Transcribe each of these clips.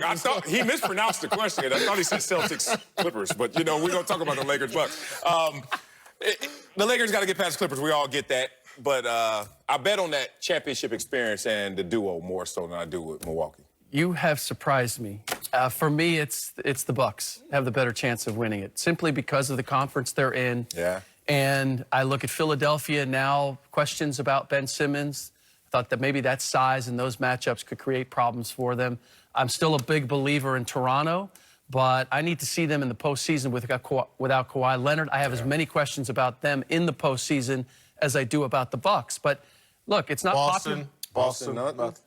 I thought he mispronounced the question. I thought he said Celtics Clippers, but you know we're gonna talk about the Lakers Bucks. The Lakers got to get past the Clippers. We all get that, but I bet on that championship experience and the duo more so than I do with Milwaukee. You have surprised me. For me, it's the Bucks have the better chance of winning it simply because of the conference they're in. Yeah. And I look at Philadelphia now. Questions about Ben Simmons. I thought that maybe that size and those matchups could create problems for them. I'm still a big believer in Toronto, but I need to see them in the postseason without Kawhi Leonard. I have as many questions about them in the postseason as I do about the Bucks. But look, it's not popular. Boston,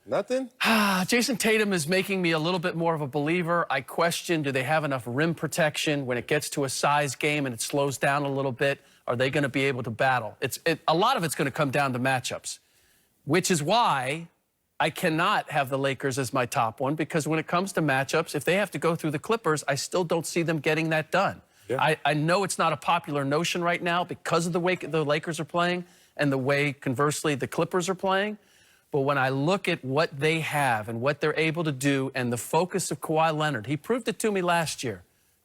nothing? Jason Tatum is making me a little bit more of a believer. I question, do they have enough rim protection when it gets to a size game and it slows down a little bit? Are they going to be able to battle? A lot of it's going to come down to matchups, which is why I cannot have the Lakers as my top one, because when it comes to matchups, if they have to go through the Clippers, I still don't see them getting that done. Yeah. I know it's not a popular notion right now because of the way the Lakers are playing and the way, conversely, the Clippers are playing. But when I look at what they have and what they're able to do and the focus of Kawhi Leonard, he proved it to me last year.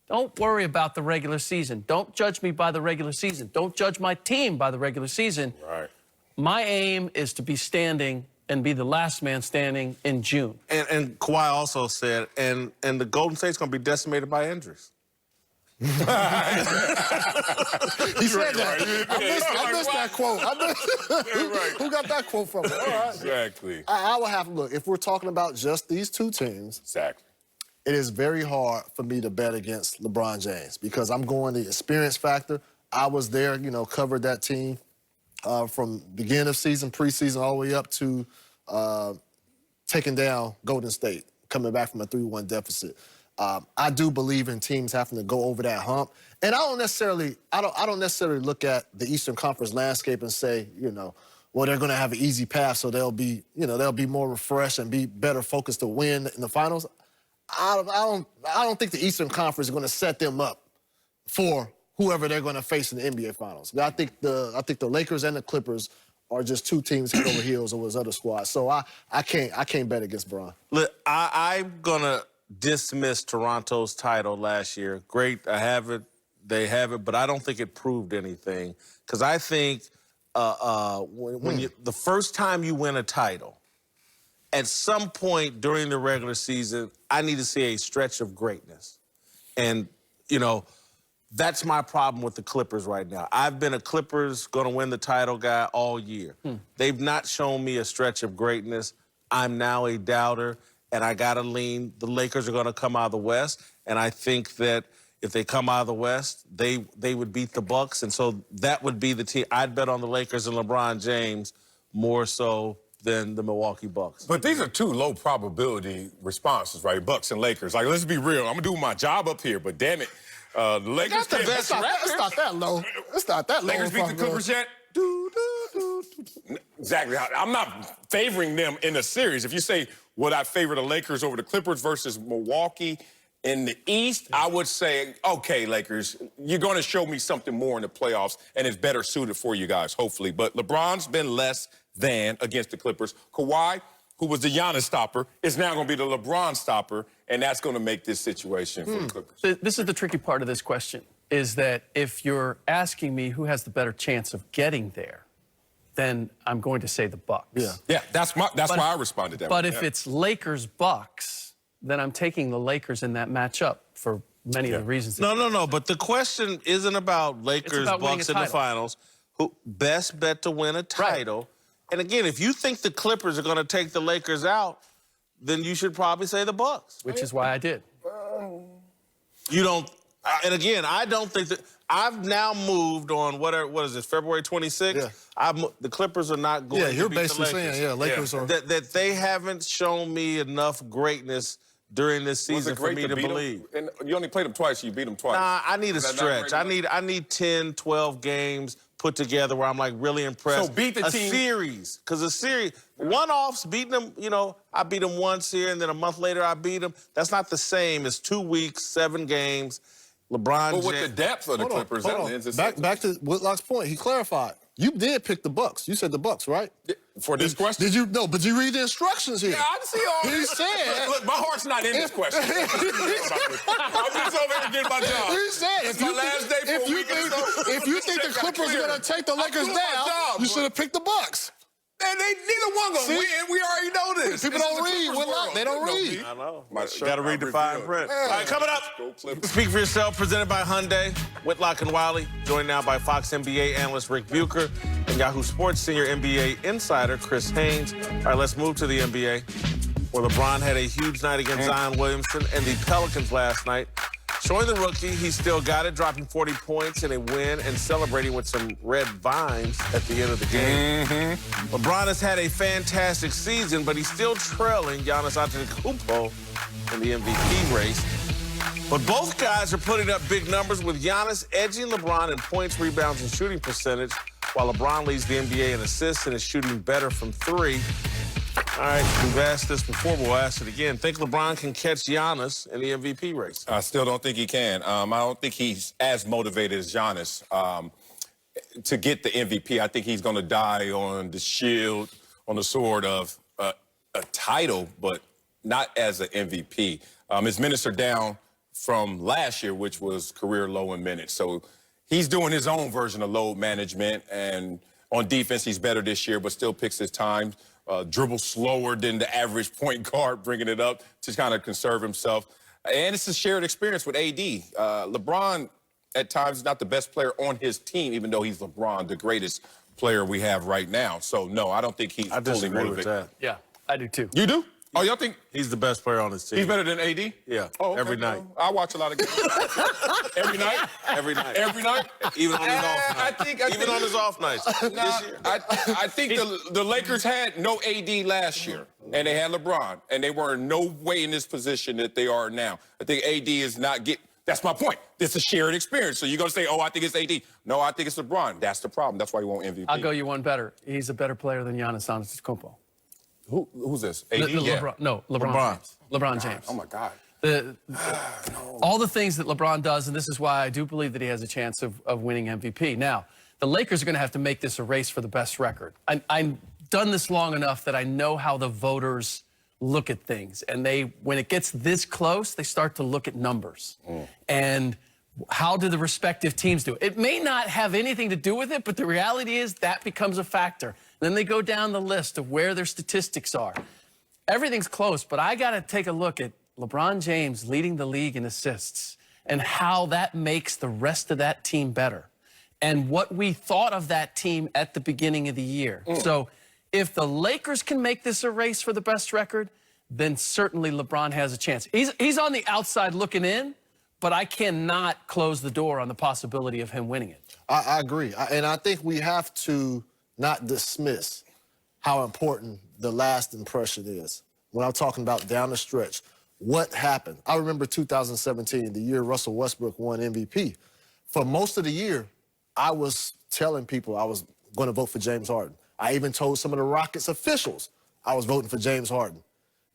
Don't worry about the regular season. Don't judge me by the regular season. Don't judge my team by the regular season. Right. My aim is to be standing and be the last man standing in June. And Kawhi also said, and the Golden State's going to be decimated by injuries. He said that. I missed that quote. Who got that quote from? All right. Exactly. I will have to look. If we're talking about just these two teams, exactly, it is very hard for me to bet against LeBron James because I'm going the experience factor. I was there, you know, covered that team from beginning of season, preseason, all the way up to taking down Golden State, coming back from a 3-1 deficit. I do believe in teams having to go over that hump, and I don't necessarily look at the Eastern Conference landscape and say, you know, well, they're going to have an easy path, so they'll be more refreshed and be better focused to win in the finals. I don't think the Eastern Conference is going to set them up for whoever they're going to face in the NBA Finals. I think the Lakers and the Clippers are just two teams head over heels over those other squads. So I can't bet against Bron. Look, I'm gonna dismiss Toronto's title last year. Great, I have it. They have it, but I don't think it proved anything because I think when the first time you win a title, at some point during the regular season, I need to see a stretch of greatness, and you know. That's my problem with the Clippers right now. I've been a Clippers going to win the title guy all year. They've not shown me a stretch of greatness. I'm now a doubter, and I got to lean. The Lakers are going to come out of the West, and I think that if they come out of the West, they would beat the Bucks, and so that would be the team. I'd bet on the Lakers and LeBron James more so than the Milwaukee Bucks. But these are two low probability responses, right? Bucks and Lakers. Like, let's be real. I'm going to do my job up here, but damn it. The Lakers That's the best record. It's not that low. It's not that low. Lakers beat the Clippers yet? Exactly. I'm not favoring them in a series. If you say, would I favor the Lakers over the Clippers versus Milwaukee in the East, I would say, okay, Lakers, you're going to show me something more in the playoffs, and it's better suited for you guys, hopefully. But LeBron's been less than against the Clippers. Kawhi, who was the Giannis stopper, is now going to be the LeBron stopper, and that's going to make this situation for the Clippers. This is the tricky part of this question, is that if you're asking me who has the better chance of getting there, then I'm going to say the Bucks. Yeah, that's why I responded that way. But if it's Lakers-Bucks, then I'm taking the Lakers in that matchup for many of the reasons. No. But the question isn't about Lakers-Bucks in the finals. Who best bet to win a title? Right. And again, if you think the Clippers are going to take the Lakers out, then you should probably say the Bucks. Which is why I did. You don't. And again, I don't think that. I've now moved on. What is this? February 26th. Yeah. The Clippers are not going. Yeah, you're to beat basically the Lakers. saying, Lakers are that they haven't shown me enough greatness during this season for me to believe. And you only played them twice. You beat them twice. Nah, I need a stretch. I need 10, 12 games put together where I'm like really impressed. So beat the team. A series, because a series, one-offs, beating them, you know, I beat them once here and then a month later I beat them. That's not the same as 2 weeks, 7 games. LeBron James. But with the depth of the Clippers, back to Whitlock's point, he clarified. You did pick the Bucks. You said the Bucks, right? For this question? Did you no? But you read the instructions here. Yeah, I see all He this. said. Look, my heart's not in this question. I'm just over here getting my job. He said, It's my last day for a week or so. if you think the Clippers are going to take the Lakers down, you should have picked the Bucks. And neither one gonna win. We already know this. People don't read. They don't read. I know. My shirt, Got to read the fine print. All right, coming up. Speak for Yourself, presented by Hyundai, Whitlock and Wiley. Joined now by Fox NBA analyst Rick Bucher and Yahoo Sports senior NBA insider Chris Haynes. All right, let's move to the NBA, where LeBron had a huge night against Zion Williamson and the Pelicans last night. Showing the rookie, he still got it, dropping 40 points in a win and celebrating with some red vines at the end of the game. LeBron has had a fantastic season, but he's still trailing Giannis Antetokounmpo in the MVP race. But both guys are putting up big numbers, with Giannis edging LeBron in points, rebounds, and shooting percentage, while LeBron leads the NBA in assists and is shooting better from three. All right, we've asked this before, but we'll ask it again. Think LeBron can catch Giannis in the MVP race? I still don't think he can. I don't think he's as motivated as Giannis to get the MVP. I think he's going to die on the shield, on the sword of a title, but not as an MVP. His minutes are down from last year, which was career low in minutes. So he's doing his own version of load management, and on defense, he's better this year, but still picks his time. Dribbles slower than the average point guard, bringing it up to kind of conserve himself. And it's a shared experience with AD. LeBron, at times, is not the best player on his team, even though he's LeBron, the greatest player we have right now. So, no, I don't think he's I fully disagree motivated. with that. Yeah, I do too. You do? Oh, y'all think He's the best player on his team. he's better than AD? Yeah, Oh, okay. every night. I watch a lot of games. Every night? Every night. Every night? Even on his off nights. Even on his off nights. Nah, This year. I think the Lakers had no AD last year, and they had LeBron, and they were in no way in this position that they are now. I think AD is not get. That's my point. It's a shared experience. So you're going to say, oh, I think it's AD. No, I think it's LeBron. That's the problem. That's why you want MVP. I'll go you one better. He's a better player than Giannis Antetokounmpo. Who's this? AD? Yeah. LeBron, no, LeBron James. LeBron James. Oh, my God. All the things that LeBron does, and this is why I do believe that he has a chance of winning MVP. Now, the Lakers are going to have to make this a race for the best record. I've done this long enough that I know how the voters look at things. And when it gets this close, they start to look at numbers. And how do the respective teams do? It may not have anything to do with it, but the reality is that becomes a factor. Then they go down the list of where their statistics are. Everything's close, but I got to take a look at LeBron James leading the league in assists and how that makes the rest of that team better and what we thought of that team at the beginning of the year. So if the Lakers can make this a race for the best record, then certainly LeBron has a chance. He's on the outside looking in, but I cannot close the door on the possibility of him winning it. I agree. And I think we have to not dismiss how important the last impression is. When I'm talking about down the stretch, what happened? I remember 2017, the year Russell Westbrook won MVP. For most of the year, I was telling people I was going to vote for James Harden. I even told some of the Rockets officials I was voting for James Harden.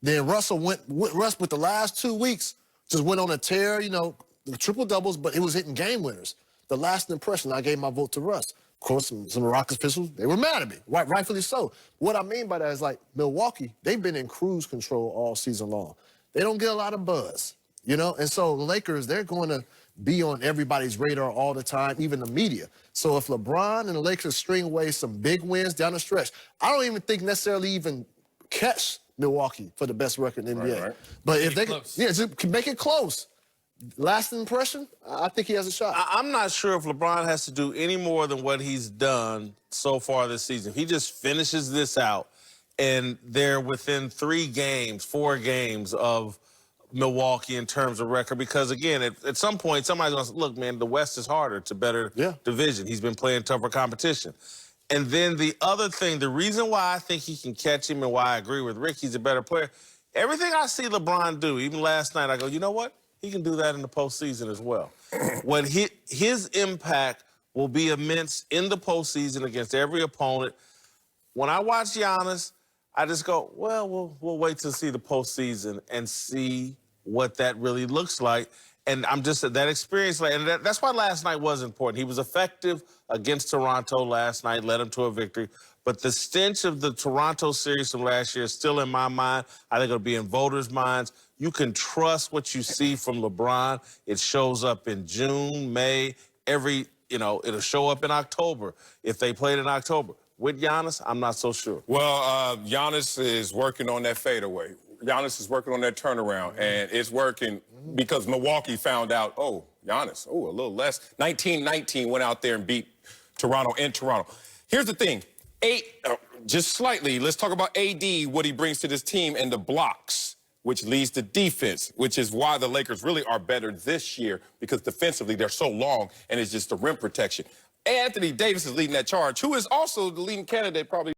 Then Russ with the last 2 weeks, just went on a tear, the triple doubles, but it was hitting game winners. The last impression, I gave my vote to Russ. Of course, some Rockets officials, they were mad at me, rightfully so. What I mean by that is, like, Milwaukee, they've been in cruise control all season long. They don't get a lot of buzz, And so the Lakers, they're going to be on everybody's radar all the time, even the media. So if LeBron and the Lakers string away some big wins down the stretch, I don't even think necessarily even catch Milwaukee for the best record in the NBA. Right. But if they can make it close, last impression, I think he has a shot. I'm not sure if LeBron has to do any more than what he's done so far this season. If he just finishes this out, and they're within 4 games of Milwaukee in terms of record, because, again, at some point, somebody's going to say, look, man, the West is harder. It's a better division. He's been playing tougher competition. And then the other thing, the reason why I think he can catch him and why I agree with Rick, he's a better player, everything I see LeBron do, even last night, I go, you know what? He can do that in the postseason as well. When his impact will be immense in the postseason against every opponent. When I watch Giannis, I just go, well, we'll wait to see the postseason and see what that really looks like. And I'm just that experience, and that's why last night was important. He was effective against Toronto last night, led him to a victory. But the stench of the Toronto series from last year is still in my mind. I think it'll be in voters' minds. You can trust what you see from LeBron. It shows up in June, May, it'll show up in October if they played in October. With Giannis, I'm not so sure. Well, Giannis is working on that fadeaway. Giannis is working on that turnaround, and it's working because Milwaukee found out, oh, Giannis, a little less. 19-19 went out there and beat Toronto in Toronto. Here's the thing. Just slightly, let's talk about AD, what he brings to this team and the blocks, which leads to defense, which is why the Lakers really are better this year because defensively they're so long and it's just the rim protection. Anthony Davis is leading that charge, who is also the leading candidate probably